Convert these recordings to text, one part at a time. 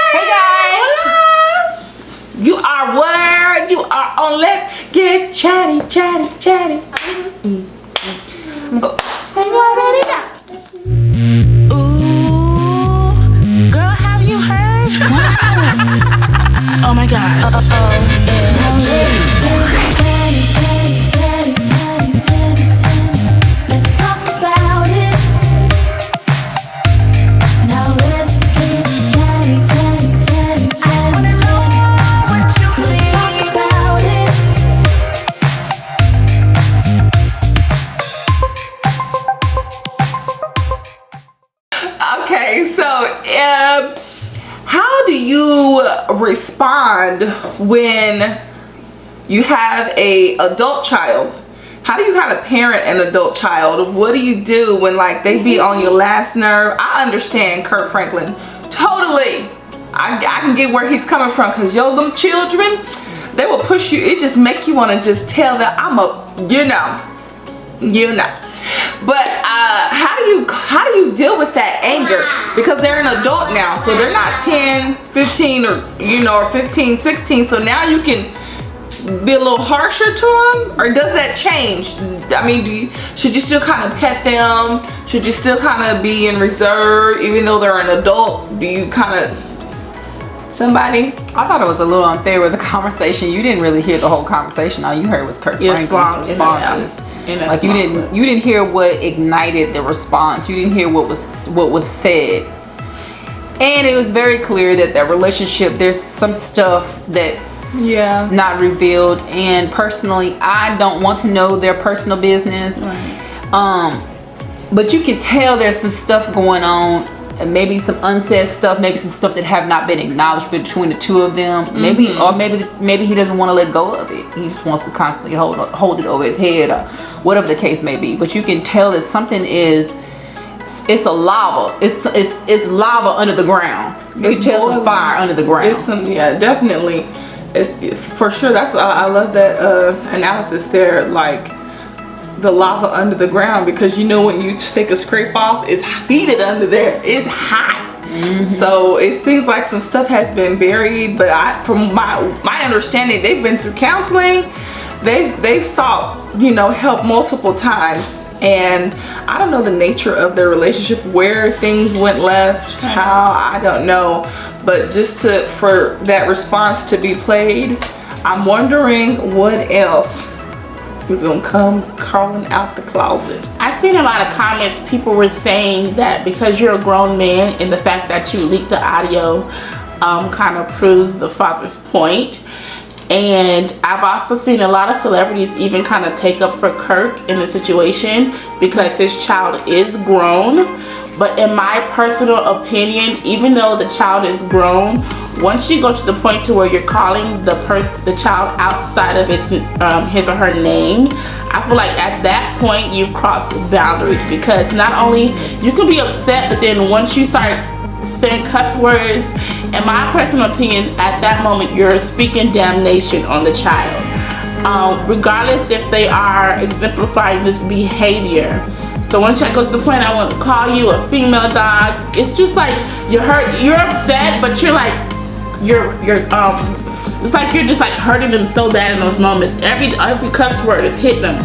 Hey guys! You are where? You are on Let's Get Chatty, Chatty, Chatty. Ooh, girl, have you heard? Oh my gosh. Let's talk about it. Now let's get chatty, chatty, chatty, chatty, chatty. Let's talk about it. Okay, so how do you respond when you have a adult child? How do you kind of parent an adult child? What do you do when like they be on your last nerve? I understand Kirk Franklin totally. I can get where he's coming from, because them children, they will push you. It just make you want to just tell them I'm a you know. But how do you deal with that anger? Because they're an adult now, so they're not 10, 15, or or 15, 16. So now you can be a little harsher to them, or does that change? I mean, should you still kind of pet them? Should you still kind of be in reserve even though they're an adult? Do you kind of somebody? I thought it was a little unfair with the conversation. You didn't really hear the whole conversation. All you heard was Kirk Franklin's responses. Like you didn't hear what ignited the response. You didn't hear what was said. And it was very clear that that relationship, there's some stuff that's not revealed. And personally, I don't want to know their personal business. Right. But you can tell there's some stuff going on. And maybe some unsaid stuff, maybe some stuff that have not been acknowledged between the two of them. Maybe he doesn't want to let go of it. He just wants to constantly hold it over his head, or whatever the case may be. But you can tell that something is. It's a lava. It's lava under the ground. You can tell some fire under the ground. It's definitely. It's for sure. That's I love that analysis there. Like the lava under the ground, because when you take a scrape off, it's heated under there. It's hot. So it seems like some stuff has been buried. But from my understanding, they've been through counseling. They've sought help multiple times. And I don't know the nature of their relationship, where things went left, how, I don't know. But just for that response to be played, I'm wondering what else is gonna come crawling out the closet. I've seen a lot of comments. People were saying that because you're a grown man, and the fact that you leaked the audio kind of proves the father's point. And I've also seen a lot of celebrities even kind of take up for Kirk in the situation, because his child is grown. But in my personal opinion, even though the child is grown, once you go to the point to where you're calling the child outside of his or her name, I feel like at that point you've crossed boundaries. Because not only you can be upset, but then once you start saying cuss words, in my personal opinion, at that moment you're speaking damnation on the child, regardless if they are exemplifying this behavior. So once I go to the point I want to call you a female dog, it's just like you're hurt, you're upset, but you're like it's like you're just like hurting them so bad in those moments. Every cuss word is hitting them.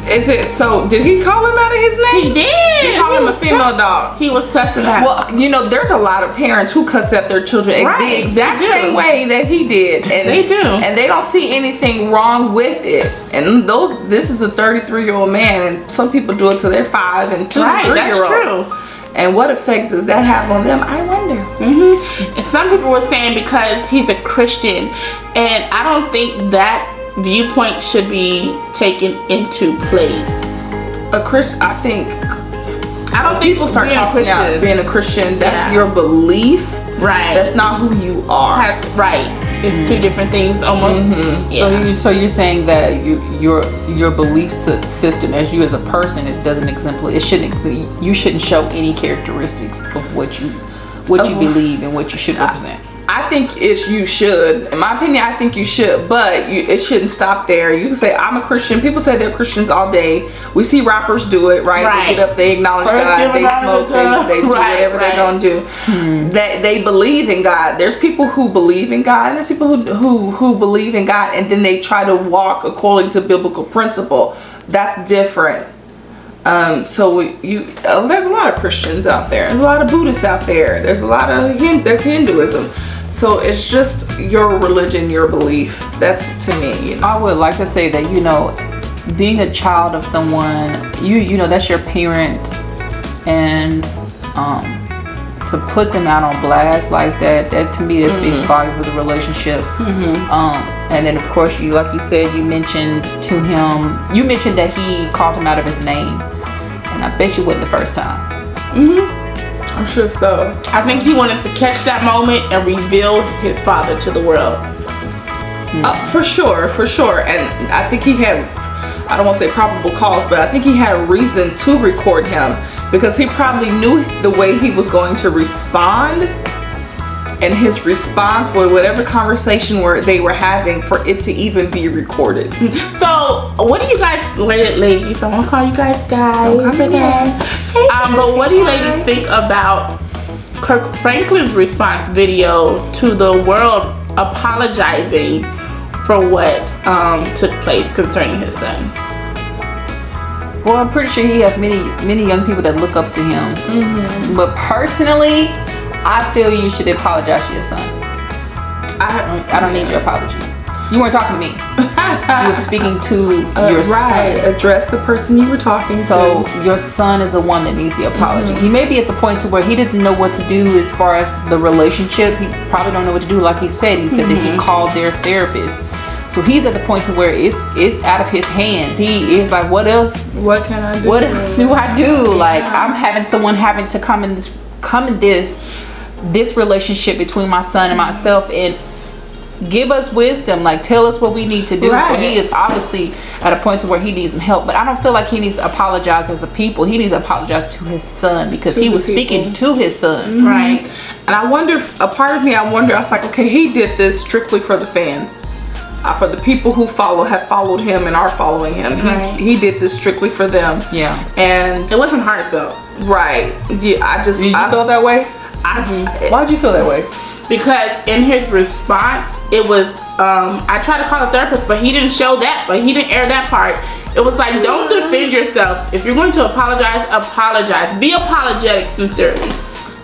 Is it so? Did he call him out of his name? He did. He called him a female dog. He was cussing out. Well, there's a lot of parents who cuss at their children the exact same way that he did, and they do, and they don't see anything wrong with it. And this is a 33-year-old man, and some people do it to their 5 and 2 and 3-year-olds. That's true. And what effect does that have on them? I wonder. And some people were saying because he's a Christian, and I don't think that viewpoint should be taken into place. I think people start talking about being a Christian. That's your belief, right? That's not who you are. It's two different things almost. So you're saying that your belief system as you as a person, it doesn't exemplify. You shouldn't show any characteristics of what you believe and what you should represent. I think you should. In my opinion, I think you should, but it shouldn't stop there. You can say, I'm a Christian. People say they're Christians all day. We see rappers do it, right? They get up, they acknowledge God, they smoke, they do whatever they're going to do. They believe in God. There's people who believe in God, and there's people who believe in God, and then they try to walk according to biblical principle. That's different. So there's a lot of Christians out there. There's a lot of Buddhists out there. There's a lot of there's Hinduism. So it's just your religion, your belief. That's to me. I would like to say that, being a child of someone, you know that's your parent, and to put them out on blast like that to me, that speaks volumes for the relationship. And then of course, like you said, you mentioned that he called him out of his name, and I bet you wasn't the first time. I'm sure so. I think he wanted to catch that moment and reveal his father to the world. For sure. And I think he had, I don't want to say probable cause, but I think he had a reason to record him, because he probably knew the way he was going to respond, and his response was whatever conversation they were having, for it to even be recorded. So, what do you guys, ladies? I want to call you guys guys. But what do you ladies think about Kirk Franklin's response video to the world apologizing for what took place concerning his son? Well, I'm pretty sure he has many young people that look up to him. But personally, I feel you should apologize to your son. I don't need your apology. You weren't talking to me. You were speaking to your son. Address the person you were talking to. So your son is the one that needs the apology. He may be at the point to where he didn't know what to do as far as the relationship. He probably don't know what to do. Like he said that he called their therapist. So he's at the point to where it's out of his hands. He is like, what else? What can I do? What else do I do? Like, I'm having someone having to come in this relationship between my son and myself, and give us wisdom, like tell us what we need to do. So he is obviously at a point to where he needs some help, but I don't feel like he needs to apologize as a people. He needs to apologize to his son, because he was speaking to his son. Right. And I wonder, a part of me, I was like, okay, he did this strictly for the fans, for the people who have followed him and are following him. He did this strictly for them. Yeah. And it wasn't heartfelt. Right. Yeah, I felt that way? Why'd you feel that way? Because in his response, it was, I tried to call a therapist, but he didn't show that, but he didn't air that part. It was like, don't defend yourself. If you're going to apologize, apologize. Be apologetic sincerely.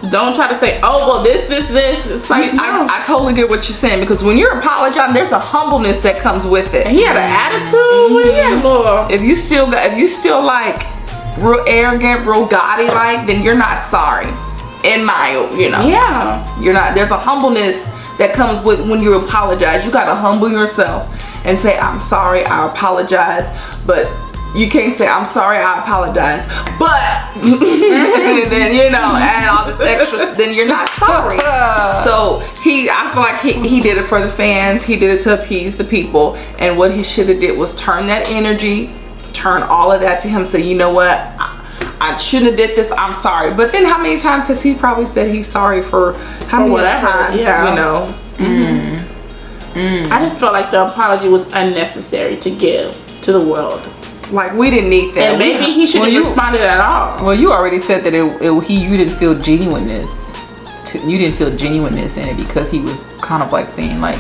Don't try to say, oh, well, this. It's like, I totally get what you're saying, because when you're apologizing, there's a humbleness that comes with it. And he had an attitude. He had more. If you still like real arrogant, real gaudy, like, then you're not sorry. In my, Yeah. You're not. There's a humbleness that comes with when you apologize. You gotta humble yourself and say, I'm sorry, I apologize. But you can't say, I'm sorry, I apologize, but and then add all this extra, then you're not sorry. So I feel like he did it for the fans. He did it to appease the people, and what he should have did was turn that energy, turn all of that to him. Say, you know what, I shouldn't have did this, I'm sorry. But then how many times has he probably said he's sorry for how many times? I just felt like the apology was unnecessary to give to the world. Like, we didn't need that. And maybe he shouldn't have responded at all. Well, you already said that you didn't feel genuineness. You didn't feel genuineness in it, because he was kind of like saying like,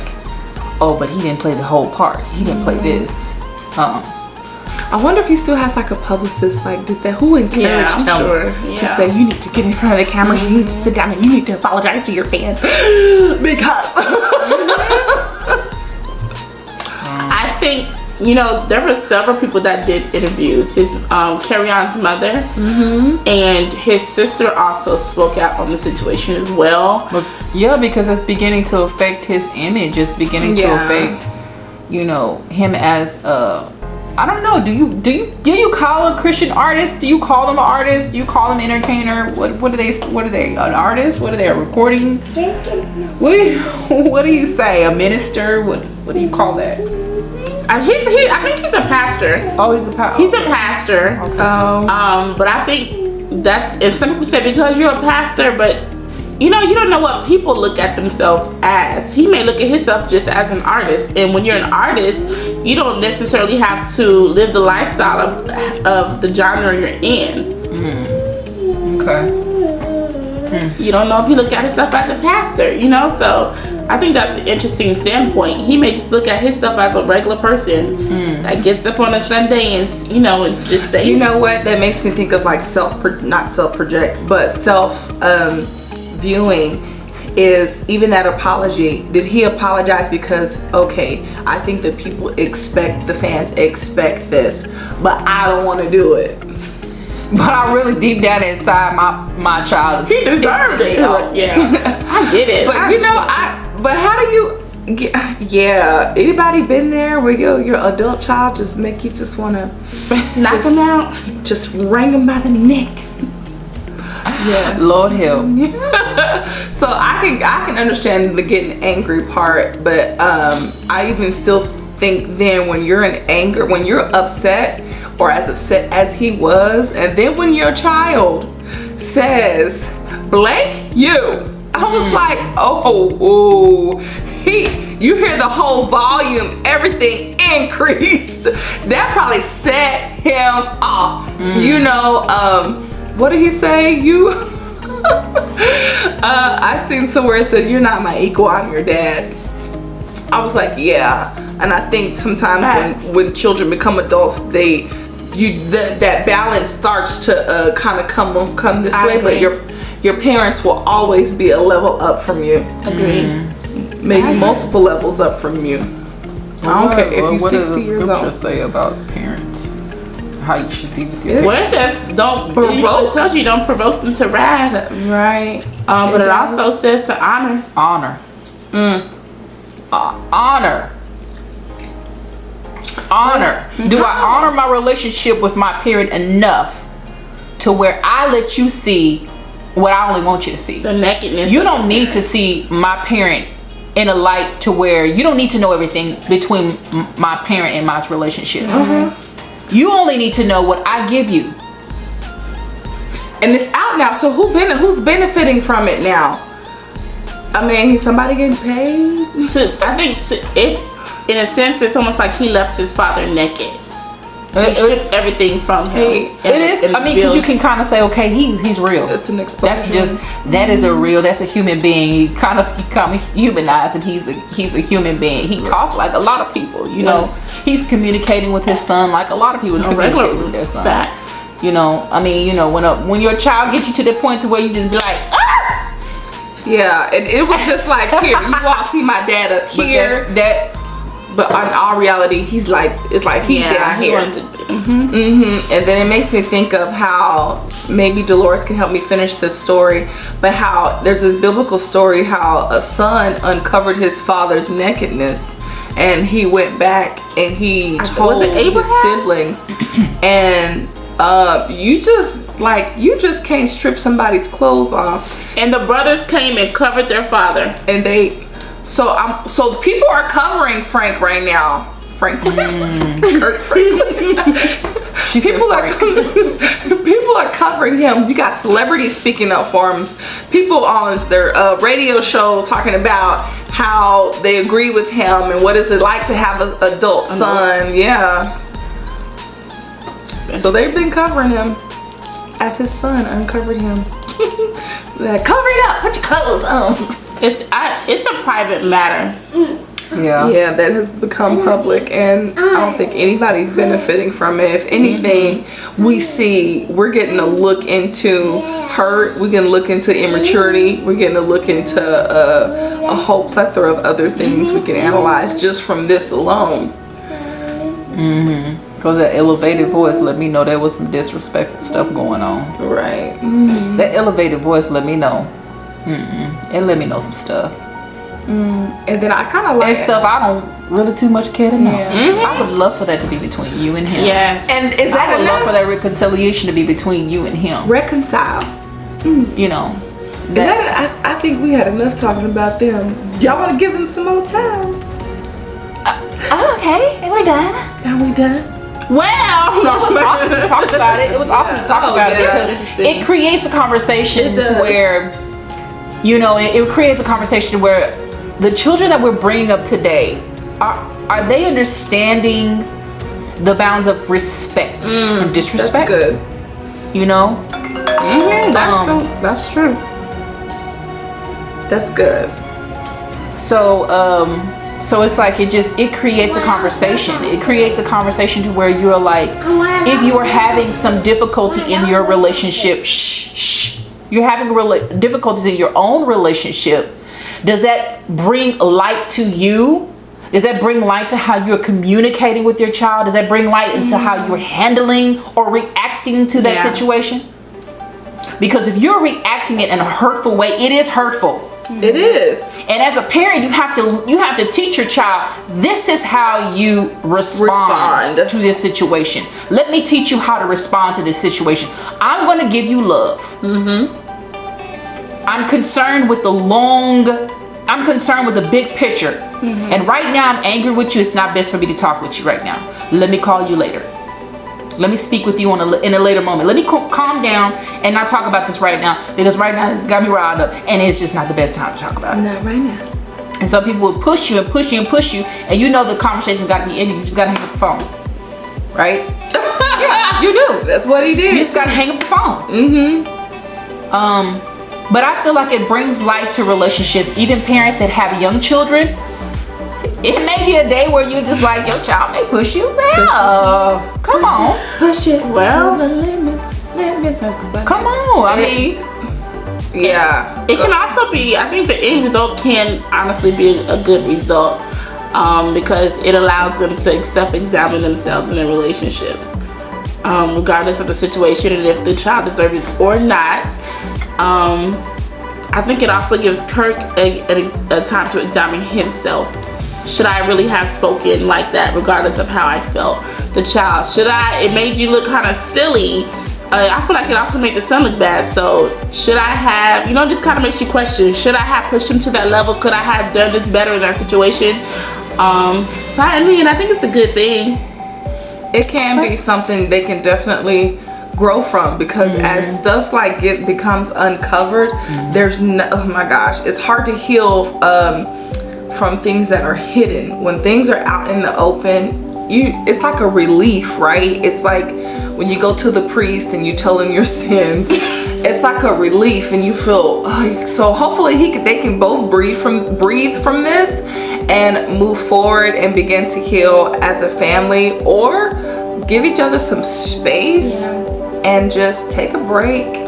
oh, but he didn't play the whole part. He didn't play this. I wonder if he still has like a publicist, like, who encouraged him to say, you need to get in front of the camera, you need to sit down, and you need to apologize to your fans because I think there were several people that did interviews. His Carry-On's mother and his sister also spoke out on the situation as well. Yeah, because it's beginning to affect his image. It's beginning to affect him as I don't know. Do you call a Christian artist? Do you call them an artist? Do you call them entertainer? What are they? An artist? What are they? A recording? What do you say? A minister? What do you call that? I think he's a pastor. Oh, he's a pastor. He's a pastor. Okay. But I think if some people say because you're a pastor, but you don't know what people look at themselves as. He may look at himself just as an artist, and when you're an artist, you don't necessarily have to live the lifestyle of the genre you're in. Okay. You don't know if he look at himself as a pastor, so I think that's the interesting standpoint. He may just look at himself as a regular person that gets up on a Sunday and and just say, You know what? That makes me think of like not self-project, but self-viewing is even that apology. Did he apologize because, okay, I think the fans expect this, but I don't want to do it. But I really deep down inside, my child is. he deserved it. Yeah, I get it. But but how do you? Yeah, anybody been there where your adult child just make you just want to knock him out, just wring him by the neck? Yes. Lord help. So I can understand the getting angry part, but I even still think then when you're in anger, when you're upset or as upset as he was, and then when your child says blank you, I was like, you hear the whole volume, everything increased. That probably set him off. What did he say? I seen somewhere it says, "You're not my equal, I'm your dad." I was like, yeah. And I think sometimes when children become adults, that balance starts to kind of come this way. But your parents will always be a level up from you. Agree. Maybe multiple levels up from you. I don't care if you're 60 years old. What does the scripture say about parents? How you should be with your Well, it says don't provoke. It tells you don't provoke them to wrath. Right. But it also says to honor. Honor. Honor. Do I honor my relationship with my parent enough to where I let you see what I only want you to see? The nakedness. You don't need to see my parent in a light to where you don't need to know everything between my parent and my relationship. You only need to know what I give you. And it's out now, so who's benefiting from it now? I mean, somebody getting paid? I think if, in a sense, it's almost like he left his father naked. He stripped everything from him. It is. I mean, because you can kind of say, okay, he's real. It's an exposure. That's a human being. He kind of humanized, and he's a human being. He talked like a lot of people. He's communicating with his son like a lot of people communicate with their son. Facts. When your child gets you to the point to where you just be like, ah! Yeah, and it was just like, here, you all see my dad up here. But in all reality, he's like, it's like he's down here. And then it makes me think of how, maybe Dolores can help me finish this story, but how there's this biblical story how a son uncovered his father's nakedness, and he went back and he told his siblings, and you just can't strip somebody's clothes off. And the brothers came and covered their father, and so people are covering Frank right now. Franklin, Kirk Franklin. People are covering him. You got celebrities speaking up for him. People on their radio shows talking about how they agree with him and what is it like to have an adult son. Yeah. So they've been covering him as his son uncovered him. Cover it up. Put your clothes on. it's a private matter. Yeah, that has become public, and I don't think anybody's benefiting from it. If anything, we're getting a look into hurt, we're getting a look into immaturity, we're getting a look into a whole plethora of other things we can analyze just from this alone. Because that elevated voice let me know there was some disrespectful stuff going on. Right. That elevated voice let me know. It let me know some stuff. And then I kind of like stuff I don't really too much care to know. Yeah. I would love for that to be between you and him. Yes. And is that I would love for that reconciliation to be between you and him. reconcile? I think we had enough talking about them. Y'all want to give them some more time? Okay, and we're done. Are we done? Well, It was awesome to talk about it. It was awesome to talk about it because it creates a conversation to where you know, it creates a conversation where the children that we're bringing up today, are they understanding the bounds of respect and disrespect? That's good. You know? That's true. That's good. So it's like it creates a conversation. It creates a conversation to where you're like, if you are having some difficulty in your relationship, you're having difficulties in your own relationship, does that bring light to you? Does that bring light to how you're communicating with your child? Does that bring light into how you're handling or reacting to that situation? Because if you're reacting it in a hurtful way, it is hurtful. It is. And as a parent, you have to teach your child, this is how you respond to this situation. Let me teach you how to respond to this situation. I'm going to give you love. I'm concerned with the big picture. And right now I'm angry with you. It's not best for me to talk with you right now. Let me call you later. Let me speak with you in a later moment. Let me calm down and not talk about this right now, because right now it's got me riled up and it's just not the best time to talk about it. Not right now. And so people will push you and push you and push you, and you know the conversation got to be ended. You just got to hang up the phone, right? Yeah, you do. That's what he did. You just got to hang up the phone. But I feel like it brings light to relationship. Even parents that have young children, it may be a day where you're just like, your child may push you. Come on. Push it. Well, to the limits. Come on. I mean, yeah. It can also be, I think the end result can honestly be a good result, because it allows them to self-examine themselves in their relationships, regardless of the situation and if the child deserves it or not. I think it also gives Kirk a time to examine himself. Should I really have spoken like that, regardless of how I felt? The child, it made you look kind of silly. I feel like it also made the son look bad. So should I have, just kind of makes you question, should I have pushed him to that level? Could I have done this better in that situation? So I think it's a good thing. It can be something they can definitely grow from, because as stuff like it becomes uncovered, there's oh my gosh, it's hard to heal from things that are hidden. When things are out in the open, it's like a relief, right? It's like when you go to the priest and you tell him your sins, it's like a relief, and you feel so hopefully they can both breathe from this and move forward and begin to heal as a family, or give each other some space and just take a break.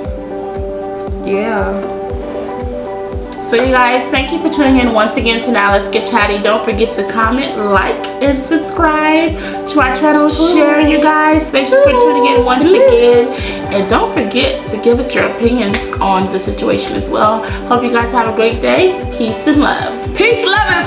So you guys, thank you for tuning in once again to Now Let's Get Chatty. Don't forget to comment, like, and subscribe to our channel. Share, you guys. Thank you for tuning in once again. And don't forget to give us your opinions on the situation as well. Hope you guys have a great day. Peace and love. Peace, love, and